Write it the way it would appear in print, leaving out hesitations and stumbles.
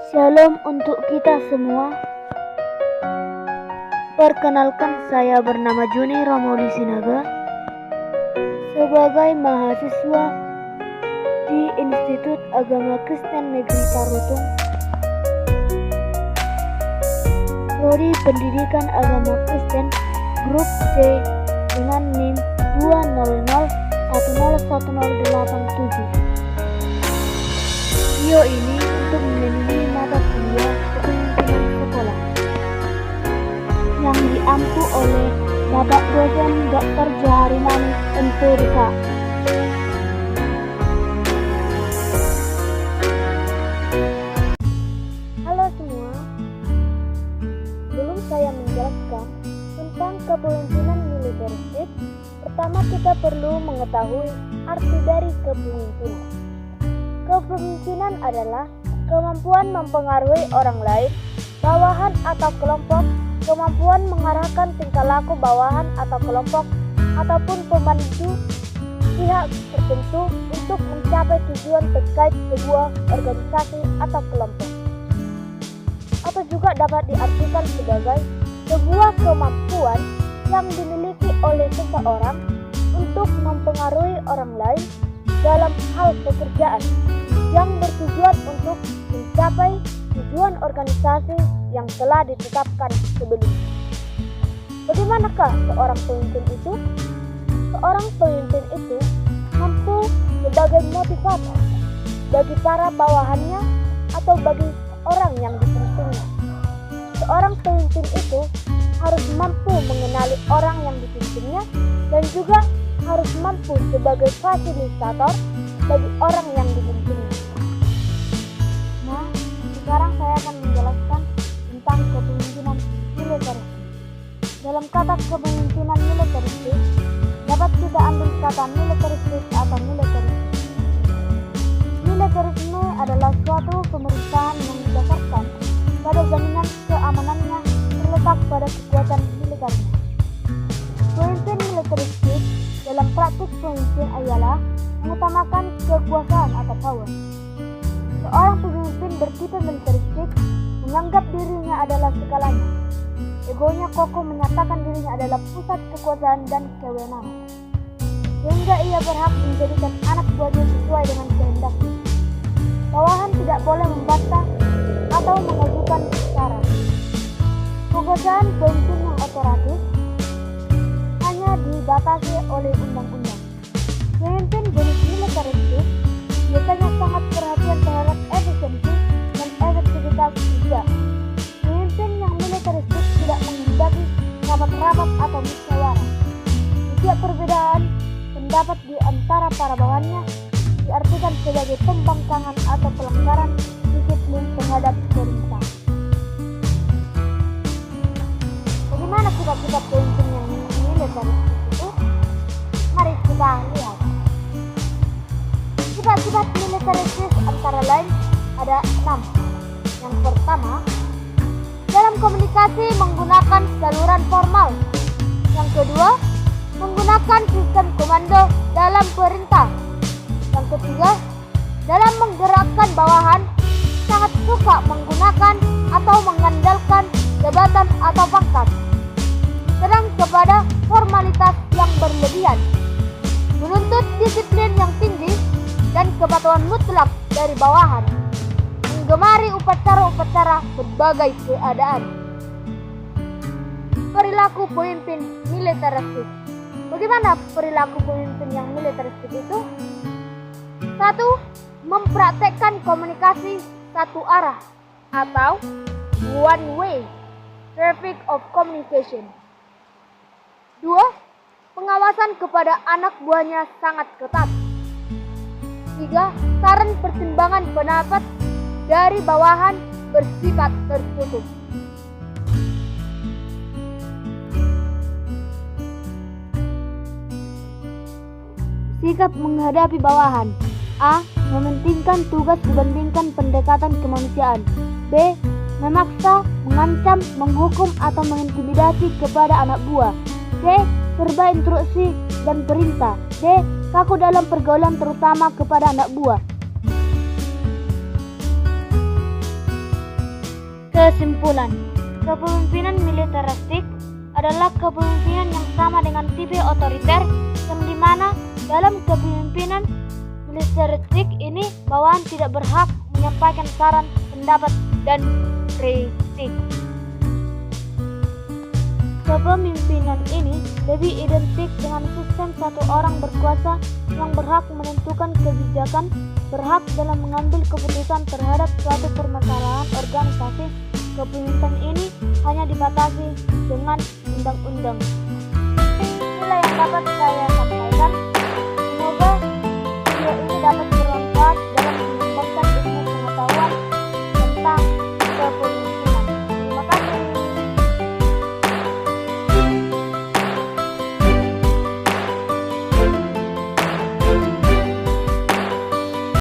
Shalom untuk kita semua. Perkenalkan, saya bernama Juni Romoli Sinaga sebagai mahasiswa di Institut Agama Kristen Negeri Tarutung, Prodi Pendidikan Agama Kristen Grup C dengan NIM 200101087. Video ini untuk memenuhi mata kuliah kepemimpinan sekolah yang diampu oleh Bapak Dosen Dr. Johari Manis MPDK. Halo semua, sebelum saya menjelaskan tentang kepemimpinan militeristik, pertama kita perlu mengetahui arti dari kepemimpinan. Kepemimpinan adalah kemampuan mempengaruhi orang lain, bawahan atau kelompok, kemampuan mengarahkan tingkah laku bawahan atau kelompok, ataupun pemandu pihak tertentu untuk mencapai tujuan terkait sebuah organisasi atau kelompok. Atau juga dapat diartikan sebagai sebuah kemampuan yang dimiliki oleh seseorang untuk mempengaruhi orang lain dalam hal pekerjaan yang bertujuan untuk mencapai tujuan organisasi yang telah ditetapkan sebelumnya. Bagaimanakah seorang pemimpin itu? Seorang pemimpin itu mampu sebagai motivator bagi para bawahannya atau bagi orang yang dipimpinnya. Seorang pemimpin itu harus mampu mengenali orang yang dipimpinnya dan juga harus mampu sebagai fasilitator bagi orang yang dipimpinnya. Nah, sekarang saya akan menjelaskan tentang kepemimpinan militeristik. Dalam kata kepemimpinan militeristik, dapat kita ambil kata militeristik atau militerisme. Militerisme adalah suatu pemerintahan yang didasarkan pada jaminan keamanannya terletak pada kekuatan militernya. Pemimpin militeristik dalam praktik pemimpin ialah mengutamakan kekuasaan atau power. Seorang pemimpin bertipe militeristik menganggap dirinya adalah segalanya. Egonya kokoh menyatakan dirinya adalah pusat kekuasaan dan kewenangan, sehingga ia berhak menjadikan anak buahnya sesuai dengan kehendaknya. Bawahan tidak boleh membantah atau mengajukan syarat. Kekuasaan pemimpin yang otoratif hanya dibatasi oleh undang-undang. Pemimpin jenis militeristik biasanya sangat perhatian terhadap efisiensi dan efektivitas kerja. Pemimpin yang militeristik tidak menghendaki rapat-rapat atau musyawarah. Setiap perbedaan pendapat di antara para bawahannya diartikan sebagai pembangkangan atau pelanggaran disiplin terhadap perintah. Bagaimana sifat-sifat pemimpin yang militeristik itu? Mari kita lihat. Sifat-sifat militeristik antara lain ada 6. Yang pertama, dalam komunikasi menggunakan saluran formal. Yang kedua, menggunakan sistem komando dalam perintah. Yang ketiga, dalam menggerakkan bawahan sangat suka menggunakan atau mengandalkan jabatan atau pangkat. Sedang kepada formalitas yang berlebihan, menuntut disiplin yang tinggi dan kepatuhan mutlak dari bawahan, menggemari upacara-upacara berbagai keadaan. Perilaku pemimpin militeristik. Bagaimana perilaku pemimpin yang militeristik itu? 1. Mempraktekkan komunikasi satu arah atau one way traffic of communication. 2. Pengawasan kepada anak buahnya sangat ketat. 3. Saran pertimbangan pendapat dari bawahan bersifat tertutup. Sikap menghadapi bawahan. A. Mementingkan tugas dibandingkan pendekatan kemanusiaan. B. Memaksa, mengancam, menghukum atau mengintimidasi kepada anak buah. C. Serba instruksi dan perintah. D. Kaku dalam pergaulan terutama kepada anak buah. Kesimpulan, kepemimpinan militeristik adalah kepemimpinan yang sama dengan tipe otoriter, yang dimana dalam kepemimpinan militeristik ini bawahan tidak berhak menyampaikan saran, pendapat, dan kritik. Kepemimpinan ini lebih identik dengan sistem satu orang berkuasa yang berhak menentukan kebijakan, berhak dalam mengambil keputusan terhadap suatu permasalahan organisasi. Kepemimpinan ini hanya dibatasi dengan undang-undang. Inilah yang dapat saya sampaikan.